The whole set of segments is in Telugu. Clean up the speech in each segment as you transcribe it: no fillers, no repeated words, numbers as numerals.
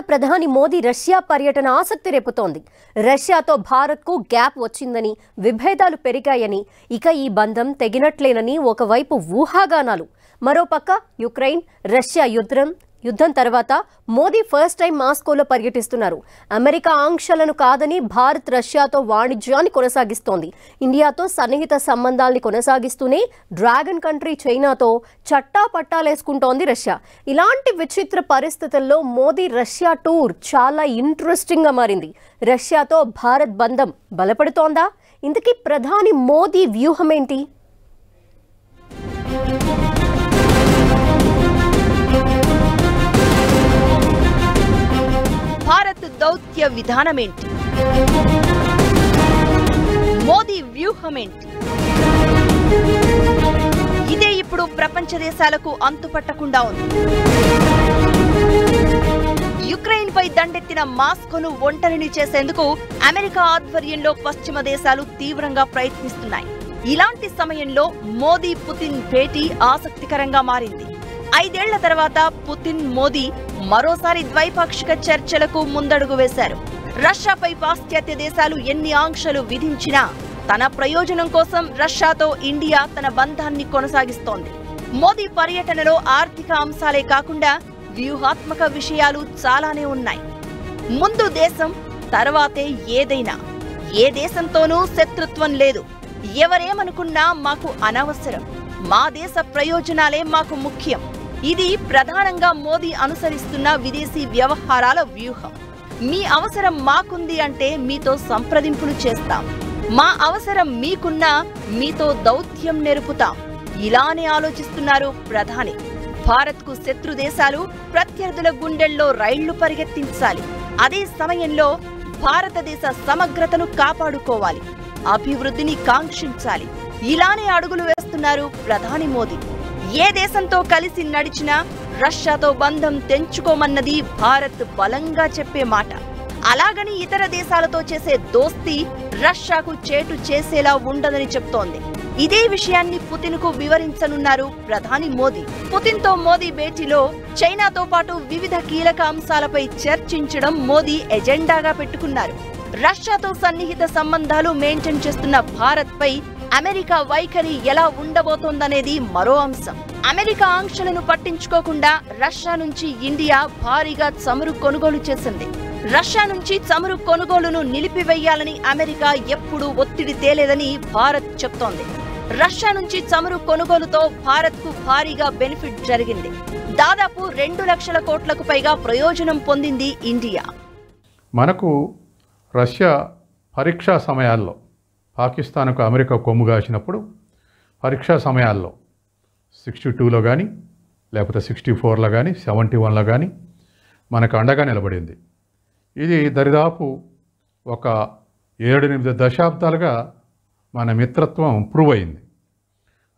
ప్రధాని మోదీ రష్యా పర్యటన ఆసక్తి రేపుతోంది. రష్యాతో భారత్కు గ్యాప్ వచ్చిందని, విభేదాలు పెరిగాయని, ఇక ఈ బంధం తెగినట్లేనని ఒకవైపు ఊహాగానాలు. మరోపక్క యుక్రెయిన్ రష్యా యుద్ధం తర్వాత మోదీ ఫస్ట్ టైం మాస్కోలో పర్యటిస్తున్నారు. అమెరికా ఆంక్షలను కాదని భారత్ రష్యాతో వాణిజ్యాన్ని కొనసాగిస్తోంది. ఇండియాతో సన్నిహిత సంబంధాల్ని కొనసాగిస్తూనే డ్రాగన్ కంట్రీ చైనాతో పట్టాలేసుకుంటోంది రష్యా. ఇలాంటి విచిత్ర పరిస్థితుల్లో మోదీ రష్యా టూర్ చాలా ఇంట్రెస్టింగ్గా మారింది. రష్యాతో భారత్ బంధం బలపడుతోందా? ఇంతకీ ప్రధాని మోదీ వ్యూహమేంటి? భారత్ దౌత్య విధానమేంటి? మోదీ వ్యూహమేంటి? ఇదే ఇప్పుడు ప్రపంచ దేశాలకు అంతుపట్టకుండా ఉంది. యుక్రెయిన్ పై దండెత్తిన మాస్కోను ఒంటరిని చేసేందుకు అమెరికా ఆధ్వర్యంలో పశ్చిమ దేశాలు తీవ్రంగా ప్రయత్నిస్తున్నాయి. ఇలాంటి సమయంలో మోదీ పుతిన్ భేటీ ఆసక్తికరంగా మారింది. 5 ఏళ్ల తర్వాత పుతిన్ మోదీ మరోసారి ద్వైపాక్షిక చర్చలకు ముందడుగు వేశారు. రష్యాపై పాశ్చాత్య దేశాలు ఎన్ని ఆంక్షలు విధించినా తన ప్రయోజనం కోసం రష్యాతో ఇండియా తన బంధాన్ని కొనసాగిస్తోంది. మోదీ పర్యటనలో ఆర్థిక అంశాలే కాకుండా వ్యూహాత్మక విషయాలు చాలానే ఉన్నాయి. ముందు దేశం, తర్వాతే ఏదైనా. ఏ దేశంతోనూ శత్రుత్వం లేదు. ఎవరేమనుకున్నా మాకు అనవసరం. మా దేశ ప్రయోజనాలే మాకు ముఖ్యం. ఇది ప్రధానంగా మోదీ అనుసరిస్తున్న విదేశీ వ్యవహారాల వ్యూహం. మీ అవసరం మాకుంది అంటే మీతో సంప్రదింపులు చేస్తాం. మా అవసరం మీకున్నా మీతో దౌత్యం నెరుపుతాం. ఇలానే ఆలోచిస్తున్నారు ప్రధాని. భారత్కు శత్రు దేశాలు ప్రత్యర్థుల గుండెల్లో రైళ్లు పరిగెత్తించాలి. అదే సమయంలో భారతదేశ సమగ్రతను కాపాడుకోవాలి, అభివృద్ధిని కాంక్షించాలి. ఇలానే అడుగులు వేస్తున్నారు ప్రధాని మోదీ. ఏ దేశంతో కలిసి నడిచినా రష్యాతో బంధం తెంచుకోమన్నది భారత్ బలంగా చెప్పే మాట. అలాగని ఇతర దేశాలతో చేసే దోస్తీ రష్యాకు చేటు చేసేలా ఉండదని చెప్తోంది. ఇదే విషయాన్ని పుతిన్కు వివరించనున్నారు ప్రధాని మోదీ. పుతిన్తో మోదీ భేటీలో చైనాతో పాటు వివిధ కీలక అంశాలపై చర్చించడం మోదీ ఎజెండాగా పెట్టుకున్నారు. రష్యాతో సన్నిహిత సంబంధాలు మెయింటైన్ చేస్తున్న భారత్ పై అమెరికా వైఖరి ఎలా ఉండబోతోందనేది మరో అంశం. అమెరికా ఆంక్షలను పట్టించుకోకుండా రష్యా నుంచి ఇండియా భారీగా చమురు కొనుగోలు చేసింది. రష్యా నుంచి చమురు కొనుగోలును నిలిపివేయాలని అమెరికా ఎప్పుడూ ఒత్తిడి తేలేదని భారత్ చెప్తోంది. రష్యా నుంచి చమురు కొనుగోలుతో భారత్కు భారీగా బెనిఫిట్ జరిగింది. దాదాపు 2 లక్షల కోట్లకు పైగా ప్రయోజనం పొందింది ఇండియా. మనకు రష్యా పరీక్షా సమయాల్లో పాకిస్తాన్కు అమెరికా కొమ్ము కాసినప్పుడు పరీక్షా సమయాల్లో 62లో కానీ లేకపోతే 64లో కానీ 71లో కానీ మనకు అండగా నిలబడింది. ఇది దరిదాపు ఒక 7-8 దశాబ్దాలుగా మన మిత్రత్వం ప్రూవ్ అయింది.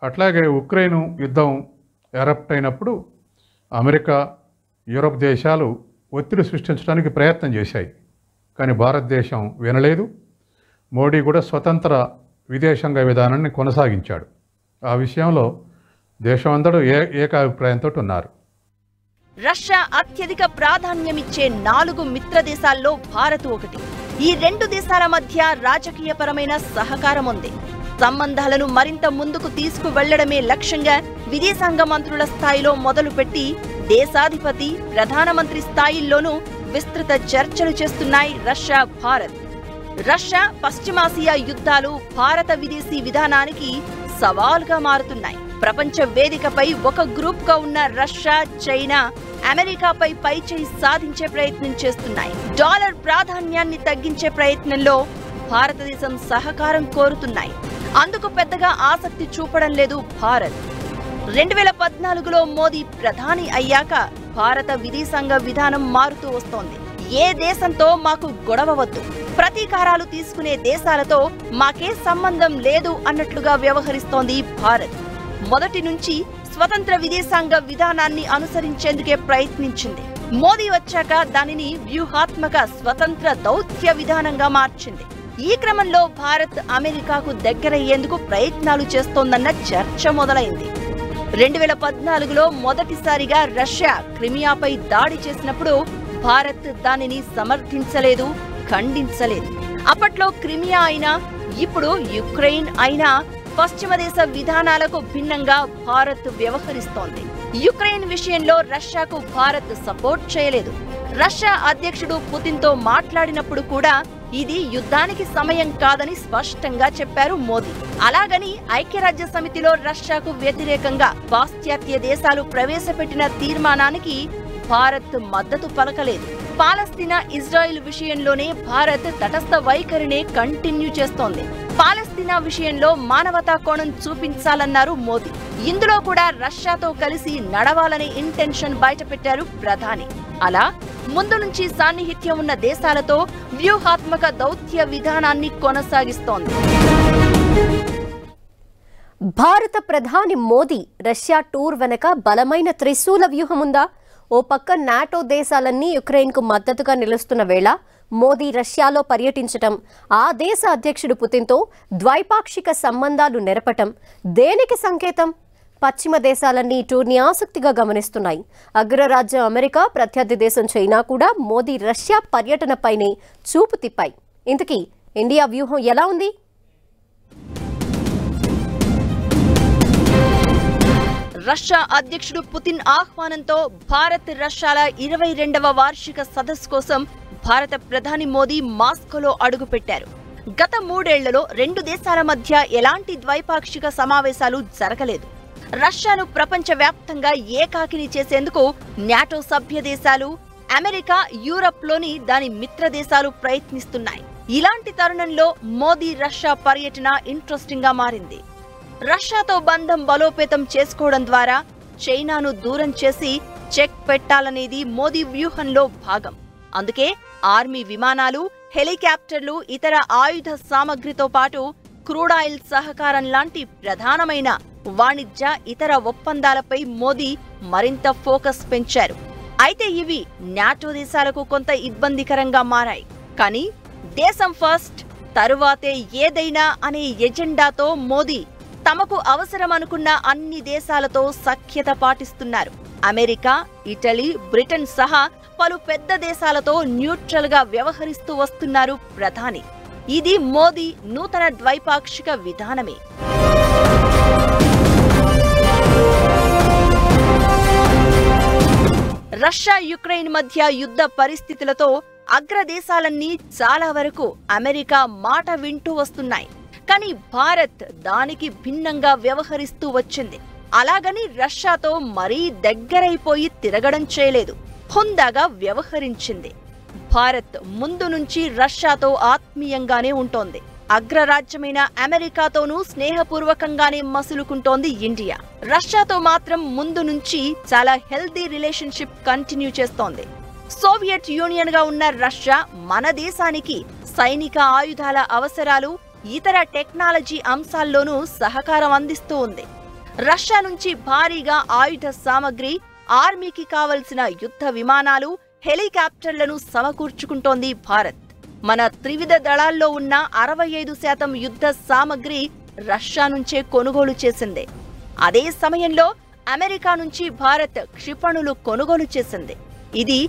అట్లాగే ఉక్రెయిన్ యుద్ధం ఎరప్ట్ అయినప్పుడు అమెరికా, యూరప్ దేశాలు ఒత్తిడి సృష్టించడానికి ప్రయత్నం చేశాయి. కానీ భారతదేశం వినలేదు. మోడీ కూడా స్వతంత్ర విదేశాంగ విధానాన్ని కొనసాగించాడు. ఆ విషయంలో దేశం అందరూ ఏకాభిప్రాయంతో ఉన్నారు. రష్యా అత్యధిక ప్రాధాన్యమిచ్చే 4 మిత్ర దేశాల్లో భారత్ ఒకటి. ఈ 2 దేశాల మధ్య రాజకీయపరమైన సహకారం ఉంది. సంబంధాలను మరింత ముందుకు తీసుకువెళ్లడమే లక్ష్యంగా విదేశాంగ మంత్రుల స్థాయిలో మొదలుపెట్టి దేశాధిపతి, ప్రధానమంత్రి స్థాయిల్లోనూ విస్తృత చర్చలు చేస్తున్నాయి రష్యా, భారత్. రష్యా పశ్చిమాసియా యుద్ధాలు భారత విదేశీ విధానానికి సవాల్గా మారుతున్నాయి. ప్రపంచ వేదికపై ఒక గ్రూప్గా ఉన్న రష్యా, చైనా అమెరికాపై పైచేయి సాధించే ప్రయత్నం చేస్తున్నాయి. డాలర్ ప్రాధాన్యాన్ని తగ్గించే ప్రయత్నంలో భారతదేశం సహకారం కోరుతున్నాయి. అందుకు పెద్దగా ఆసక్తి చూపడం లేదు భారత్. 2014లో మోదీ ప్రధాని అయ్యాక భారత విదేశాంగ విధానం మారుతూ వస్తోంది. ఏ దేశంతో మాకు గొడవ వద్దు, ప్రతీకారాలు తీసుకునే దేశాలతో మాకే సంబంధం లేదు అన్నట్లుగా వ్యవహరిస్తోంది భారత్. మొదటి నుంచి స్వతంత్ర విదేశాంగ విధానాన్ని అనుసరించేందుకే ప్రయత్నించింది. మోదీ వచ్చాక దానిని వ్యూహాత్మక స్వతంత్ర దౌత్య విధానంగా మార్చింది. ఈ క్రమంలో భారత్ అమెరికాకు దగ్గరయ్యేందుకు ప్రయత్నాలు చేస్తోందన్న చర్చ మొదలైంది. 2014లో మొదటిసారిగా రష్యా క్రిమియాపై దాడి చేసినప్పుడు భారత్ దానిని సమర్థించలేదు, ఖండించలేదు. అప్పట్లో క్రిమియా అయినా, ఇప్పుడు యుక్రెయిన్ అయినా పశ్చిమ దేశ విధానాలకు భిన్నంగా భారత్ వ్యవహరిస్తోంది. యుక్రెయిన్ విషయంలో రష్యాకు భారత్ సపోర్ట్ చేయలేదు. రష్యా అధ్యక్షుడు పుతిన్తో మాట్లాడినప్పుడు కూడా ఇది యుద్ధానికి సమయం కాదని స్పష్టంగా చెప్పారు మోదీ. అలాగని ఐక్యరాజ్య సమితిలో రష్యాకు వ్యతిరేకంగా పాశ్చాత్య దేశాలు ప్రవేశపెట్టిన తీర్మానానికి భారత్ మద్దతు పలకలేదు. పాలస్తీనా, ఇజ్రాయిల్ విషయంలోనే భారత్ తటస్థ వైఖరినే కంటిన్యూ చేస్తోంది. పాలస్తీనా విషయంలో మానవతా కోణం చూపించాలన్నారు మోదీ. ఇందులో కూడా రష్యాతో కలిసి నడవాలనే ఇంటెన్షన్ బయటపెట్టారు ప్రధాని. అలా ముందు నుంచి సాన్నిహిత్యం ఉన్న దేశాలతో వ్యూహాత్మక దౌత్య విధానాన్ని కొనసాగిస్తోంది. భారత ప్రధాని మోదీ రష్యా టూర్ వెనక బలమైన త్రిశూల వ్యూహముందా? ఓ పక్క నాటో దేశాలన్నీ యుక్రెయిన్కు మద్దతుగా నిలుస్తున్న వేళ మోదీ రష్యాలో పర్యటించటం, ఆ దేశ అధ్యక్షుడు పుతిన్తో ద్వైపాక్షిక సంబంధాలు నెరపటం దేనికి సంకేతం? పశ్చిమ దేశాలన్నీ ఈ టూర్ని ఆసక్తిగా గమనిస్తున్నాయి. అగ్రరాజ్యం అమెరికా, ప్రత్యర్థి దేశం చైనా కూడా మోదీ రష్యా పర్యటనపైనే చూపు తిప్పాయి. ఇంతకీ ఇండియా వ్యూహం ఎలా ఉంది? రష్యా అధ్యక్షుడు పుతిన్ ఆహ్వానంతో భారత్ రష్యాల 22వ వార్షిక సదస్సు కోసం భారత ప్రధాని మోదీ మాస్కోలో అడుగుపెట్టారు. గత 3 ఏళ్లలో 2 దేశాల మధ్య ఎలాంటి ద్వైపాక్షిక సమావేశాలు జరగలేదు. రష్యాను ప్రపంచవ్యాప్తంగా ఏకాకిని చేసేందుకు నాటో సభ్య దేశాలు, అమెరికా, యూరప్లోని దాని మిత్ర దేశాలు ప్రయత్నిస్తున్నాయి. ఇలాంటి తరుణంలో మోదీ రష్యా పర్యటన ఇంట్రెస్టింగ్ గా మారింది. రష్యాతో బంధం బలోపేతం చేసుకోవడం ద్వారా చైనాను దూరం చేసి చెక్ పెట్టాలనేది మోదీ వ్యూహంలో భాగం. అందుకే ఆర్మీ విమానాలు, హెలికాప్టర్లు, ఇతర ఆయుధ సామగ్రితో పాటు క్రూడాయిల్ సహకారం లాంటి ప్రధానమైన వాణిజ్య, ఇతర ఒప్పందాలపై మోదీ మరింత ఫోకస్ పెంచారు. అయితే ఇవి నాటో దేశాలకు కొంత ఇబ్బందికరంగా మారాయి. కానీ దేశం ఫస్ట్, తరువాతే ఏదైనా అనే ఎజెండాతో మోదీ తమకు అవసరమనుకున్న అన్ని దేశాలతో సఖ్యత పాటిస్తున్నారు. అమెరికా, ఇటలీ, బ్రిటన్ సహా పలు పెద్ద దేశాలతో న్యూట్రల్ గా వ్యవహరిస్తూ వస్తున్నారు ప్రధాని. ఇది మోదీ నూతన ద్వైపాక్షిక విధానమే. రష్యా, యుక్రెయిన్ మధ్య యుద్ధ పరిస్థితులతో అగ్రదేశాలన్నీ చాలా వరకు అమెరికా మాట వింటూ వస్తున్నాయి. కానీ భారత్ దానికి భిన్నంగా వ్యవహరిస్తూ వచ్చింది. అలాగని రష్యాతో మరీ దగ్గరైపోయి తిరగడం చేయలేదు, హుందాగా వ్యవహరించింది. భారత్ ముందు నుంచి రష్యాతో ఆత్మీయంగానే ఉంటోంది. అగ్రరాజ్యమైన అమెరికాతోనూ స్నేహపూర్వకంగానే మసులుకుంటోంది ఇండియా. రష్యాతో మాత్రం ముందు నుంచి చాలా హెల్తీ రిలేషన్షిప్ కంటిన్యూ చేస్తోంది. సోవియట్ యూనియన్ గా ఉన్న రష్యా మన దేశానికి సైనిక ఆయుధాల అవసరాలు, ఇతర టెక్నాలజీ అంశాల్లోనూ సహకారం అందిస్తూ ఉంది. రష్యా నుంచి భారీగా ఆయుధ సామగ్రి, ఆర్మీకి కావలసిన యుద్ధ విమానాలు, హెలికాప్టర్లను సమకూర్చుకుంటోంది భారత్. మన త్రివిధ దళాల్లో ఉన్న 65% యుద్ధ సామగ్రి రష్యా నుంచే కొనుగోలు చేసింది. అదే సమయంలో అమెరికా నుంచి భారత్ క్షిపణులు కొనుగోలు చేసింది. ఇది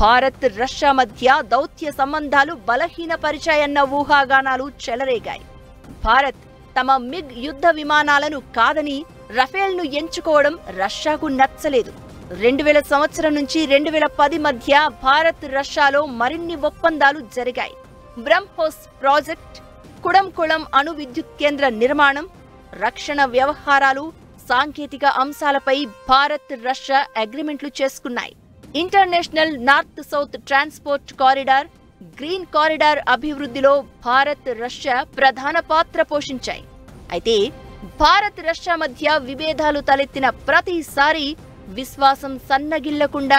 భారత్ రష్యా మధ్య దౌత్య సంబంధాలు బలహీనపరిచాయన్న ఊహాగానాలు చెలరేగాయి. భారత్ తమ మిగ్ యుద్ధ విమానాలను కాదని రఫేల్ను ఎంచుకోవడం రష్యాకు నచ్చలేదు. 2000 సంవత్సరం నుంచి 2010 మధ్య భారత్ రష్యాలో మరిన్ని ఒప్పందాలు జరిగాయి. బ్రహ్మోస్ ప్రాజెక్ట్, కుడంకుళం అణు విద్యుత్ కేంద్ర నిర్మాణం, రక్షణ వ్యవహారాలు, సాంకేతిక అంశాలపై భారత్ రష్యా అగ్రిమెంట్లు చేసుకున్నాయి. International north south transport corridor, green corridor అభివృద్ధిలో భారత్ రష్యా ప్రధాన పాత్ర పోషించాయి. అయితే భారత్ రష్యా మధ్య విభేదాలు తలెత్తిన ప్రతిసారి విశ్వాసం సన్నగిల్లకుండా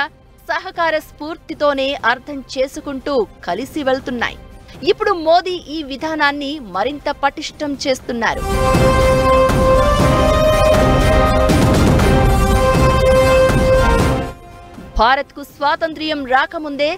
సహకార స్ఫూర్తితోనే అర్థం చేసుకుంటూ కలిసి వెళ్తున్నాయి. ఇప్పుడు మోదీ ఈ విధానాన్ని మరింత పటిష్టం చేస్తున్నారు. భారత్కు స్వాతంత్ర్యం రాకముందే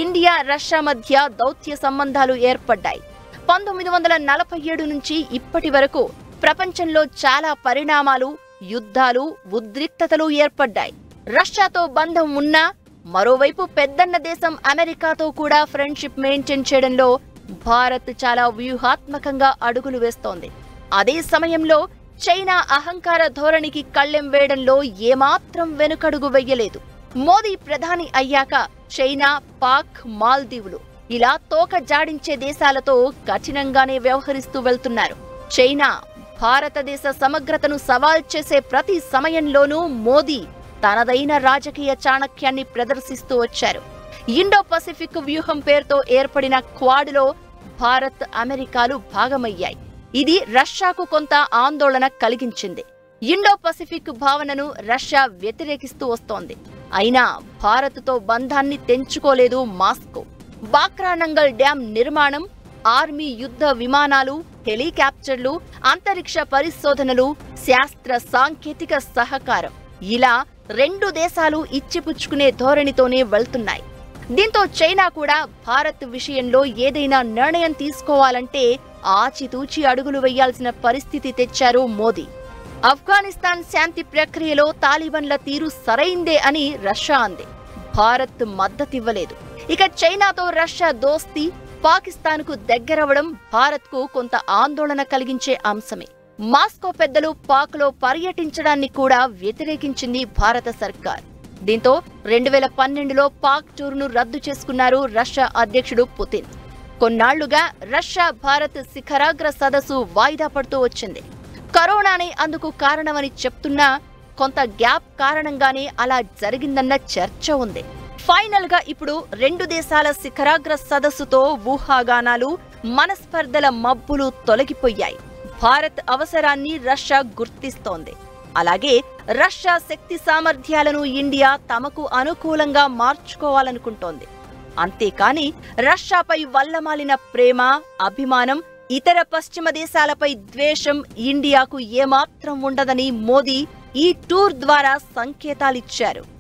ఇండియా రష్యా మధ్య దౌత్య సంబంధాలు ఏర్పడ్డాయి. 1947 నుంచి ఇప్పటి వరకు ప్రపంచంలో చాలా పరిణామాలు, యుద్ధాలు, ఉద్రిక్తతలు ఏర్పడ్డాయి. రష్యాతో బంధం ఉన్నా మరోవైపు పెద్దన్న దేశం అమెరికాతో కూడా ఫ్రెండ్షిప్ మెయింటైన్ చేయడంలో భారత్ చాలా వ్యూహాత్మకంగా అడుగులు వేస్తోంది. అదే సమయంలో చైనా అహంకార ధోరణికి కళ్ళెం వేయడంలో ఏమాత్రం వెనుకడుగు వెయ్యలేదు. మోదీ ప్రధాని అయ్యాక చైనా, పాక్, మాల్దీవులు ఇలా తోక జాడించే దేశాలతో కఠినంగానే వ్యవహరిస్తూ వెళ్తున్నారు. చైనా, భారతదేశ సమగ్రతను సవాల్ చేసే ప్రతి సమయంలోనూ మోదీ తనదైన రాజకీయ చాణక్యాన్ని ప్రదర్శిస్తూ వచ్చారు. ఇండో పసిఫిక్ వ్యూహం పేరుతో ఏర్పడిన క్వాడ్లో భారత్, అమెరికాలు భాగమయ్యాయి. ఇది రష్యాకు కొంత ఆందోళన కలిగించింది. ఇండో పసిఫిక్ భావనను రష్యా వ్యతిరేకిస్తూ వస్తోంది. అయినా భారత్తో బంధాన్ని తెంచుకోలేదు మాస్కో. బాక్రానంగల్ డ్యాం నిర్మాణం, ఆర్మీ యుద్ధ విమానాలు, హెలికాప్టర్లు, అంతరిక్ష పరిశోధనలు, శాస్త్ర సాంకేతిక సహకారం ఇలా రెండు దేశాలు ఇచ్చిపుచ్చుకునే ధోరణితోనే వెళ్తున్నాయి. దీంతో చైనా కూడా భారత్ విషయంలో ఏదైనా నిర్ణయం తీసుకోవాలంటే ఆచితూచి అడుగులు వేయాల్సిన పరిస్థితి తెచ్చారు మోదీ. ఆఫ్ఘనిస్తాన్ శాంతి ప్రక్రియలో తాలిబాన్ల తీరు సరైందే అని రష్యా అంది. భారత్ మద్దతివ్వలేదు. ఇక చైనాతో రష్యా దోస్తీ, పాకిస్తాన్కు దగ్గరవడం భారత్కు కొంత ఆందోళన కలిగించే అంశమే. మాస్కో పెద్దలు పాక్లో పర్యటించడాన్ని కూడా వ్యతిరేకించింది భారత సర్కార్. దీంతో 2012లో పాక్ టూర్ను రద్దు చేసుకున్నారు రష్యా అధ్యక్షుడు పుతిన్. కొన్నాళ్లుగా రష్యా భారత్ శిఖరాగ్ర సదస్సు వాయిదా పడుతూ వచ్చింది. కరోనానే అందుకు కారణమని చెప్తున్నా కొంత గ్యాప్ కారణంగానే అలా జరిగిందన్న చర్చ ఉంది. ఫైనల్ గా ఇప్పుడు రెండు దేశాల శిఖరాగ్ర సదస్సుతో ఊహాగానాలు, మనస్పర్ధల మబ్బులు తొలగిపోయాయి. భారత్ అవసరాన్ని రష్యా గుర్తిస్తోంది. అలాగే రష్యా శక్తి సామర్థ్యాలను ఇండియా తమకు అనుకూలంగా మార్చుకోవాలనుకుంటోంది. అంతేకాని రష్యాపై వల్లమాలిన ప్రేమ, అభిమానం, ఇతర పశ్చిమ దేశాలపై ద్వేషం ఇండియాకు ఏమాత్రం ఉండదని మోదీ ఈ టూర్ ద్వారా సంకేతాలిచ్చారు.